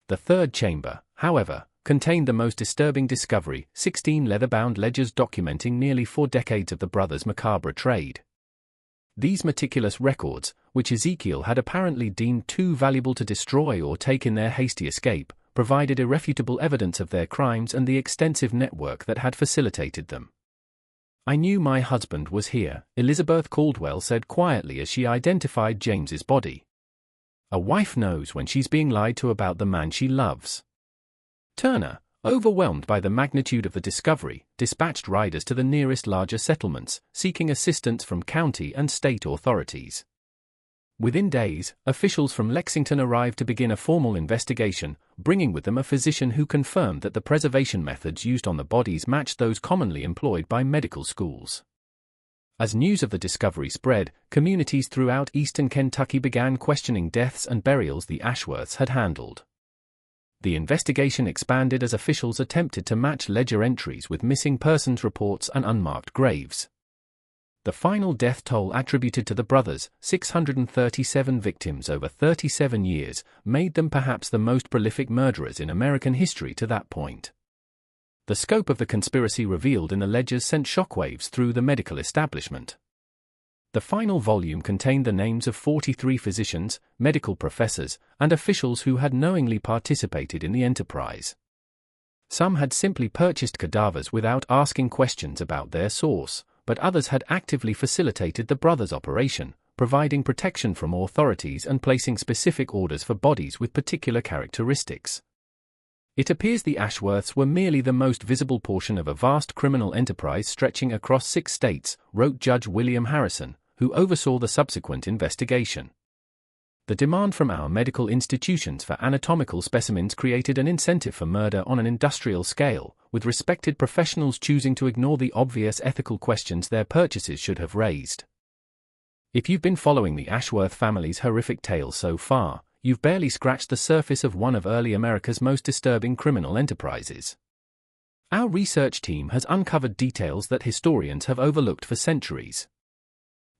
The third chamber, however, contained the most disturbing discovery: 16 leather-bound ledgers documenting nearly 4 decades of the brothers' macabre trade. These meticulous records, which Ezekiel had apparently deemed too valuable to destroy or take in their hasty escape, provided irrefutable evidence of their crimes and the extensive network that had facilitated them. "I knew my husband was here," Elizabeth Caldwell said quietly as she identified James's body. "A wife knows when she's being lied to about the man she loves." Turner, overwhelmed by the magnitude of the discovery, dispatched riders to the nearest larger settlements, seeking assistance from county and state authorities. Within days, officials from Lexington arrived to begin a formal investigation, bringing with them a physician who confirmed that the preservation methods used on the bodies matched those commonly employed by medical schools. As news of the discovery spread, communities throughout eastern Kentucky began questioning deaths and burials the Ashworths had handled. The investigation expanded as officials attempted to match ledger entries with missing persons reports and unmarked graves. The final death toll attributed to the brothers, 637 victims over 37 years, made them perhaps the most prolific murderers in American history to that point. The scope of the conspiracy revealed in the ledgers sent shockwaves through the medical establishment. The final volume contained the names of 43 physicians, medical professors, and officials who had knowingly participated in the enterprise. Some had simply purchased cadavers without asking questions about their source, but others had actively facilitated the brothers' operation, providing protection from authorities and placing specific orders for bodies with particular characteristics. It appears the Ashworths were merely the most visible portion of a vast criminal enterprise stretching across 6 states, wrote Judge William Harrison, who oversaw the subsequent investigation. The demand from our medical institutions for anatomical specimens created an incentive for murder on an industrial scale, with respected professionals choosing to ignore the obvious ethical questions their purchases should have raised. If you've been following the Ashworth family's horrific tale so far, you've barely scratched the surface of one of early America's most disturbing criminal enterprises. Our research team has uncovered details that historians have overlooked for centuries.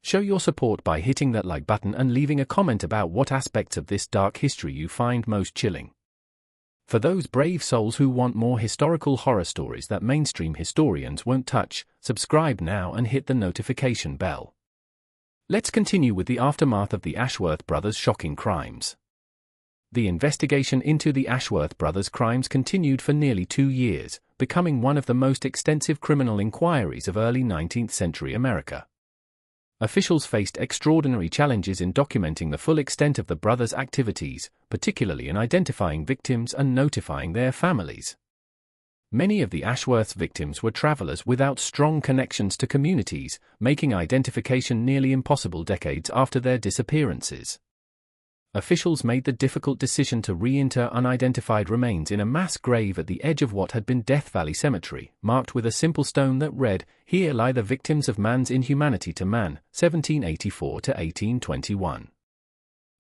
Show your support by hitting that like button and leaving a comment about what aspects of this dark history you find most chilling. For those brave souls who want more historical horror stories that mainstream historians won't touch, subscribe now and hit the notification bell. Let's continue with the aftermath of the Ashworth brothers' shocking crimes. The investigation into the Ashworth brothers' crimes continued for nearly 2 years, becoming one of the most extensive criminal inquiries of early 19th century America. Officials faced extraordinary challenges in documenting the full extent of the brothers' activities, particularly in identifying victims and notifying their families. Many of the Ashworths' victims were travelers without strong connections to communities, making identification nearly impossible decades after their disappearances. Officials made the difficult decision to reinter unidentified remains in a mass grave at the edge of what had been Death Valley Cemetery, marked with a simple stone that read, "Here lie the victims of man's inhumanity to man, 1784 to 1821.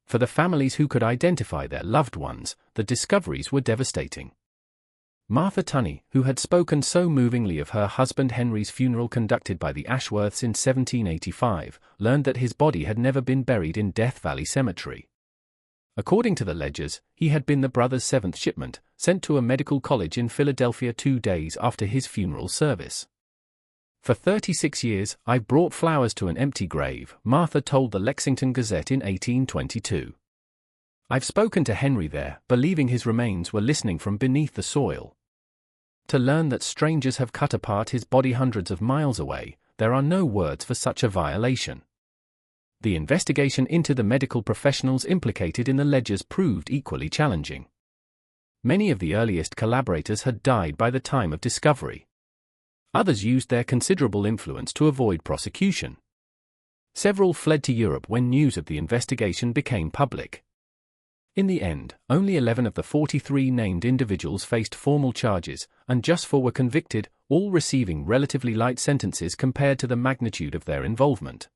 For the families who could identify their loved ones, the discoveries were devastating. Martha Tunney, who had spoken so movingly of her husband Henry's funeral conducted by the Ashworths in 1785, learned that his body had never been buried in Death Valley Cemetery. According to the ledgers, he had been the brothers' 7th shipment, sent to a medical college in Philadelphia 2 days after his funeral service. "For 36 years, I've brought flowers to an empty grave," Martha told the Lexington Gazette in 1822. "I've spoken to Henry there, believing his remains were listening from beneath the soil. To learn that strangers have cut apart his body hundreds of miles away, there are no words for such a violation." The investigation into the medical professionals implicated in the ledgers proved equally challenging. Many of the earliest collaborators had died by the time of discovery. Others used their considerable influence to avoid prosecution. Several fled to Europe when news of the investigation became public. In the end, only 11 of the 43 named individuals faced formal charges, and just 4 were convicted, all receiving relatively light sentences compared to the magnitude of their involvement.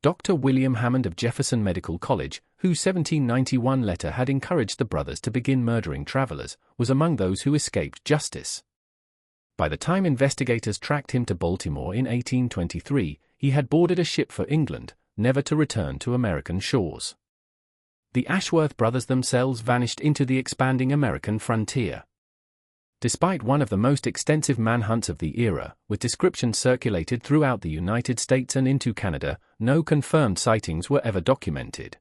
Dr. William Hammond of Jefferson Medical College, whose 1791 letter had encouraged the brothers to begin murdering travelers, was among those who escaped justice. By the time investigators tracked him to Baltimore in 1823, he had boarded a ship for England, never to return to American shores. The Ashworth brothers themselves vanished into the expanding American frontier. Despite one of the most extensive manhunts of the era, with descriptions circulated throughout the United States and into Canada, no confirmed sightings were ever documented.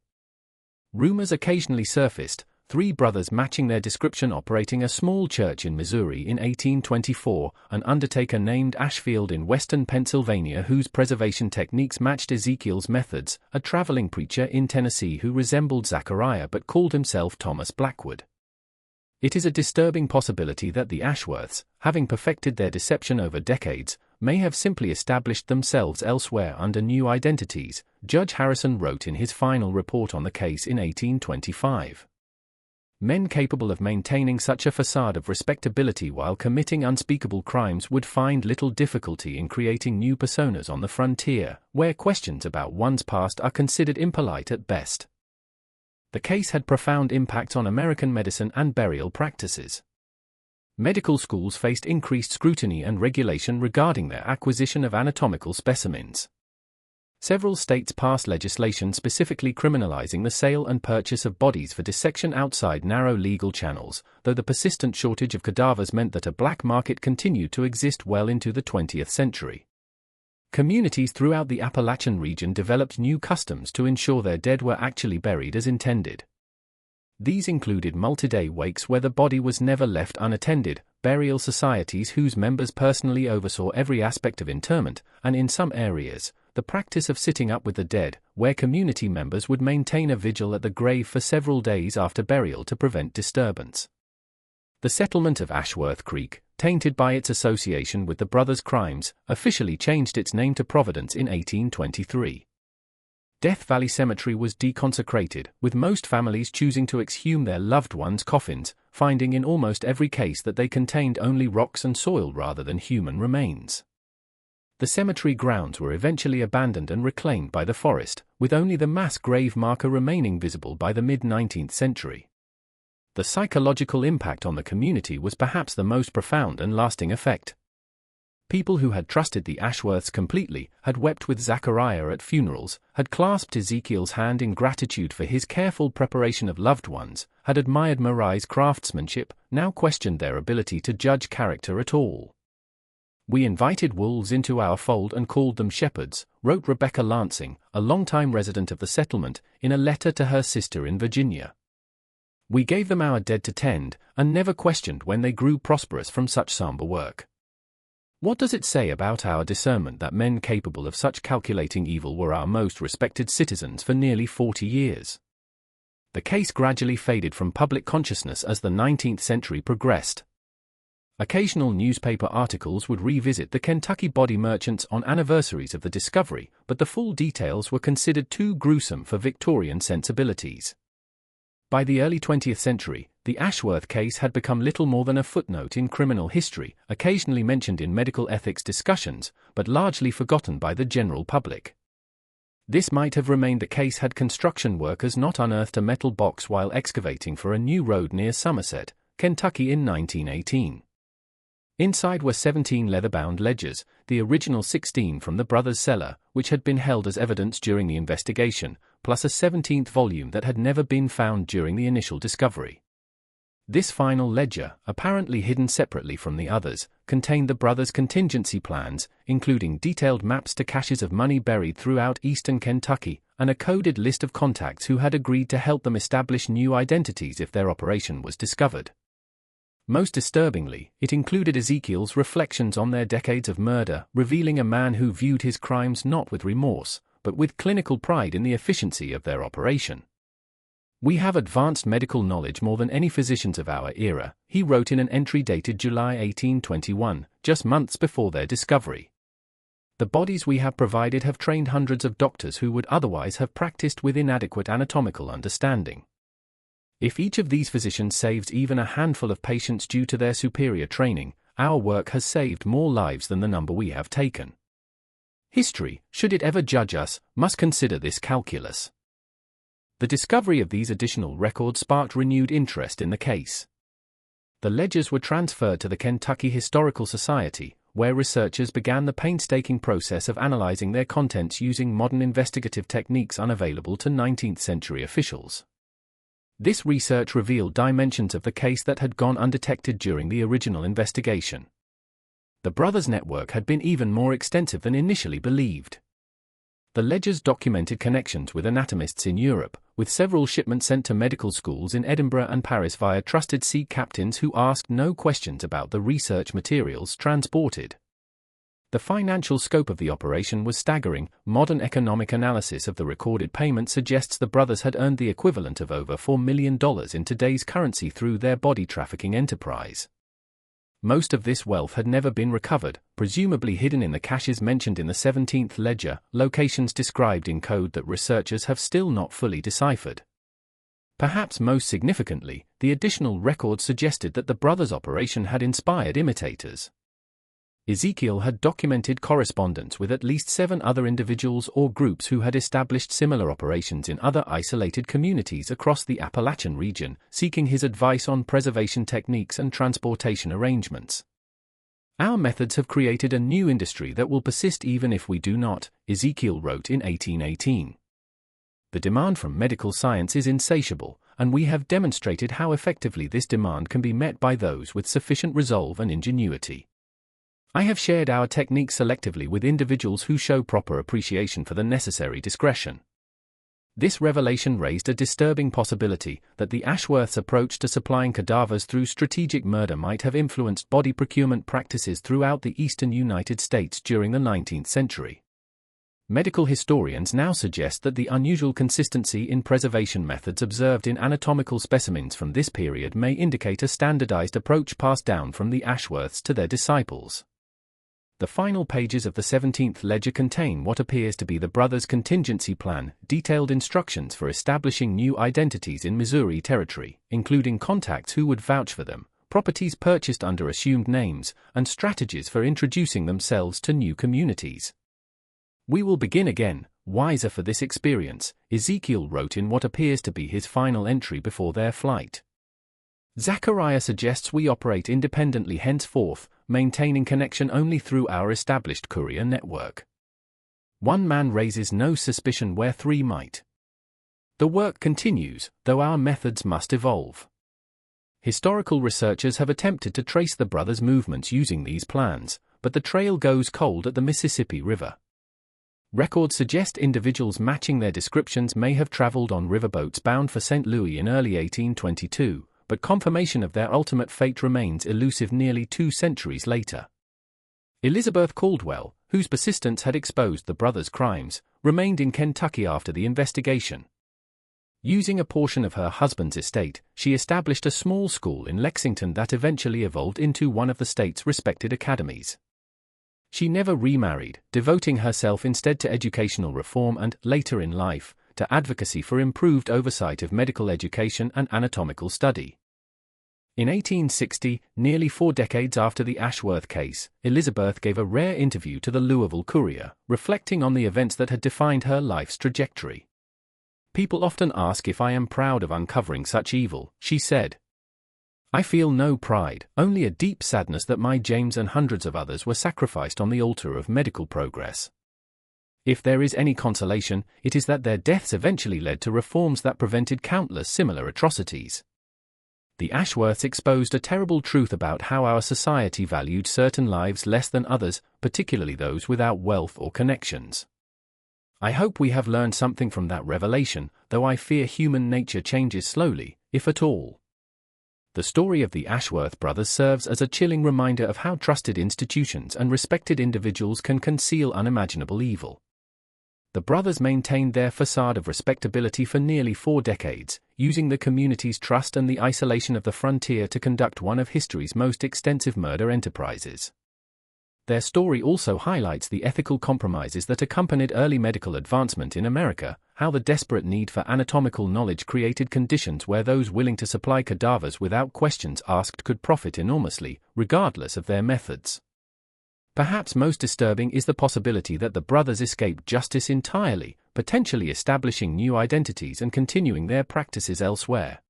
Rumors occasionally surfaced, three brothers matching their description operating a small church in Missouri in 1824, an undertaker named Ashfield in western Pennsylvania whose preservation techniques matched Ezekiel's methods, a traveling preacher in Tennessee who resembled Zachariah but called himself Thomas Blackwood. It is a disturbing possibility that the Ashworths, having perfected their deception over decades, may have simply established themselves elsewhere under new identities, Judge Harrison wrote in his final report on the case in 1825. Men capable of maintaining such a facade of respectability while committing unspeakable crimes would find little difficulty in creating new personas on the frontier, where questions about one's past are considered impolite at best. The case had profound impacts on American medicine and burial practices. Medical schools faced increased scrutiny and regulation regarding their acquisition of anatomical specimens. Several states passed legislation specifically criminalizing the sale and purchase of bodies for dissection outside narrow legal channels, though the persistent shortage of cadavers meant that a black market continued to exist well into the 20th century. Communities throughout the Appalachian region developed new customs to ensure their dead were actually buried as intended. These included multi-day wakes where the body was never left unattended, burial societies whose members personally oversaw every aspect of interment, and in some areas, the practice of sitting up with the dead, where community members would maintain a vigil at the grave for several days after burial to prevent disturbance. The settlement of Ashworth Creek, tainted by its association with the brothers' crimes, officially changed its name to Providence in 1823. Death Valley Cemetery was deconsecrated, with most families choosing to exhume their loved ones' coffins, finding in almost every case that they contained only rocks and soil rather than human remains. The cemetery grounds were eventually abandoned and reclaimed by the forest, with only the mass grave marker remaining visible by the mid-19th century. The psychological impact on the community was perhaps the most profound and lasting effect. People who had trusted the Ashworths completely, had wept with Zachariah at funerals, had clasped Ezekiel's hand in gratitude for his careful preparation of loved ones, had admired Marai's craftsmanship, now questioned their ability to judge character at all. "We invited wolves into our fold and called them shepherds," wrote Rebecca Lansing, a longtime resident of the settlement, in a letter to her sister in Virginia. "We gave them our dead to tend, and never questioned when they grew prosperous from such somber work." What does it say about our discernment that men capable of such calculating evil were our most respected citizens for nearly 40 years? The case gradually faded from public consciousness as the 19th century progressed. Occasional newspaper articles would revisit the Kentucky body merchants on anniversaries of the discovery, but the full details were considered too gruesome for Victorian sensibilities. By the early 20th century, the Ashworth case had become little more than a footnote in criminal history, occasionally mentioned in medical ethics discussions, but largely forgotten by the general public. This might have remained the case had construction workers not unearthed a metal box while excavating for a new road near Somerset, Kentucky in 1918. Inside were 17 leather-bound ledgers, the original 16 from the brothers' cellar, which had been held as evidence during the investigation, plus a 17th volume that had never been found during the initial discovery. This final ledger, apparently hidden separately from the others, contained the brothers' contingency plans, including detailed maps to caches of money buried throughout eastern Kentucky, and a coded list of contacts who had agreed to help them establish new identities if their operation was discovered. Most disturbingly, it included Ezekiel's reflections on their decades of murder, revealing a man who viewed his crimes not with remorse, but with clinical pride in the efficiency of their operation. "We have advanced medical knowledge more than any physicians of our era," he wrote in an entry dated July 1821, just months before their discovery. "The bodies we have provided have trained hundreds of doctors who would otherwise have practiced with inadequate anatomical understanding. If each of these physicians saves even a handful of patients due to their superior training, our work has saved more lives than the number we have taken. History, should it ever judge us, must consider this calculus." The discovery of these additional records sparked renewed interest in the case. The ledgers were transferred to the Kentucky Historical Society, where researchers began the painstaking process of analyzing their contents using modern investigative techniques unavailable to 19th century officials. This research revealed dimensions of the case that had gone undetected during the original investigation. The brothers' network had been even more extensive than initially believed. The ledgers documented connections with anatomists in Europe, with several shipments sent to medical schools in Edinburgh and Paris via trusted sea captains who asked no questions about the research materials transported. The financial scope of the operation was staggering. Modern economic analysis of the recorded payment suggests the brothers had earned the equivalent of over $4 million in today's currency through their body trafficking enterprise. Most of this wealth had never been recovered, presumably hidden in the caches mentioned in the 17th ledger, locations described in code that researchers have still not fully deciphered. Perhaps most significantly, the additional records suggested that the brothers' operation had inspired imitators. Ezekiel had documented correspondence with at least 7 other individuals or groups who had established similar operations in other isolated communities across the Appalachian region, seeking his advice on preservation techniques and transportation arrangements. "Our methods have created a new industry that will persist even if we do not," Ezekiel wrote in 1818. "The demand from medical science is insatiable, and we have demonstrated how effectively this demand can be met by those with sufficient resolve and ingenuity. I have shared our techniques selectively with individuals who show proper appreciation for the necessary discretion." This revelation raised a disturbing possibility that the Ashworths' approach to supplying cadavers through strategic murder might have influenced body procurement practices throughout the eastern United States during the 19th century. Medical historians now suggest that the unusual consistency in preservation methods observed in anatomical specimens from this period may indicate a standardized approach passed down from the Ashworths to their disciples. The final pages of the 17th ledger contain what appears to be the brothers' contingency plan, detailed instructions for establishing new identities in Missouri Territory, including contacts who would vouch for them, properties purchased under assumed names, and strategies for introducing themselves to new communities. "We will begin again, wiser for this experience," Ezekiel wrote in what appears to be his final entry before their flight. Zechariah suggests we operate independently henceforth, maintaining connection only through our established courier network. One man raises no suspicion where 3 might. The work continues, though our methods must evolve. Historical researchers have attempted to trace the brothers' movements using these plans, but the trail goes cold at the Mississippi River. Records suggest individuals matching their descriptions may have traveled on riverboats bound for St. Louis in early 1822. But confirmation of their ultimate fate remains elusive nearly 2 centuries later. Elizabeth Caldwell, whose persistence had exposed the brothers' crimes, remained in Kentucky after the investigation. Using a portion of her husband's estate, she established a small school in Lexington that eventually evolved into one of the state's respected academies. She never remarried, devoting herself instead to educational reform and, later in life, to advocacy for improved oversight of medical education and anatomical study. In 1860, nearly 4 decades after the Ashworth case, Elizabeth gave a rare interview to the Louisville Courier, reflecting on the events that had defined her life's trajectory. "People often ask if I am proud of uncovering such evil," she said. "I feel no pride, only a deep sadness that my James and hundreds of others were sacrificed on the altar of medical progress. If there is any consolation, it is that their deaths eventually led to reforms that prevented countless similar atrocities." The Ashworths exposed a terrible truth about how our society valued certain lives less than others, particularly those without wealth or connections. I hope we have learned something from that revelation, though I fear human nature changes slowly, if at all. The story of the Ashworth brothers serves as a chilling reminder of how trusted institutions and respected individuals can conceal unimaginable evil. The brothers maintained their facade of respectability for nearly 4 decades, using the community's trust and the isolation of the frontier to conduct one of history's most extensive murder enterprises. Their story also highlights the ethical compromises that accompanied early medical advancement in America, how the desperate need for anatomical knowledge created conditions where those willing to supply cadavers without questions asked could profit enormously, regardless of their methods. Perhaps most disturbing is the possibility that the brothers escaped justice entirely, potentially establishing new identities and continuing their practices elsewhere.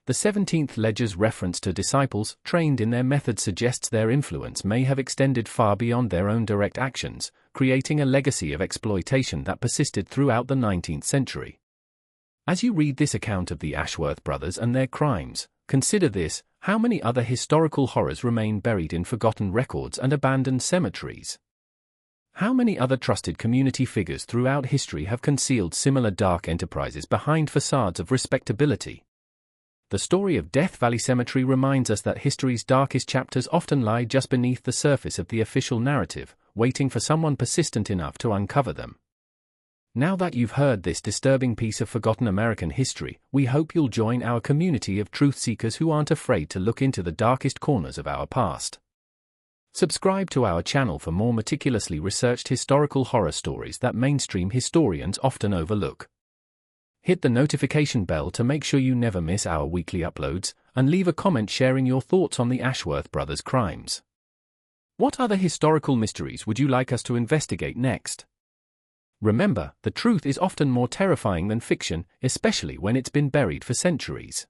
The 17th ledger's reference to disciples trained in their method suggests their influence may have extended far beyond their own direct actions, creating a legacy of exploitation that persisted throughout the 19th century. As you read this account of the Ashworth brothers and their crimes, consider this: how many other historical horrors remain buried in forgotten records and abandoned cemeteries? How many other trusted community figures throughout history have concealed similar dark enterprises behind facades of respectability? The story of Death Valley Cemetery reminds us that history's darkest chapters often lie just beneath the surface of the official narrative, waiting for someone persistent enough to uncover them. Now that you've heard this disturbing piece of forgotten American history, we hope you'll join our community of truth seekers who aren't afraid to look into the darkest corners of our past. Subscribe to our channel for more meticulously researched historical horror stories that mainstream historians often overlook. Hit the notification bell to make sure you never miss our weekly uploads, and leave a comment sharing your thoughts on the Ashworth brothers' crimes. What other historical mysteries would you like us to investigate next? Remember, the truth is often more terrifying than fiction, especially when it's been buried for centuries.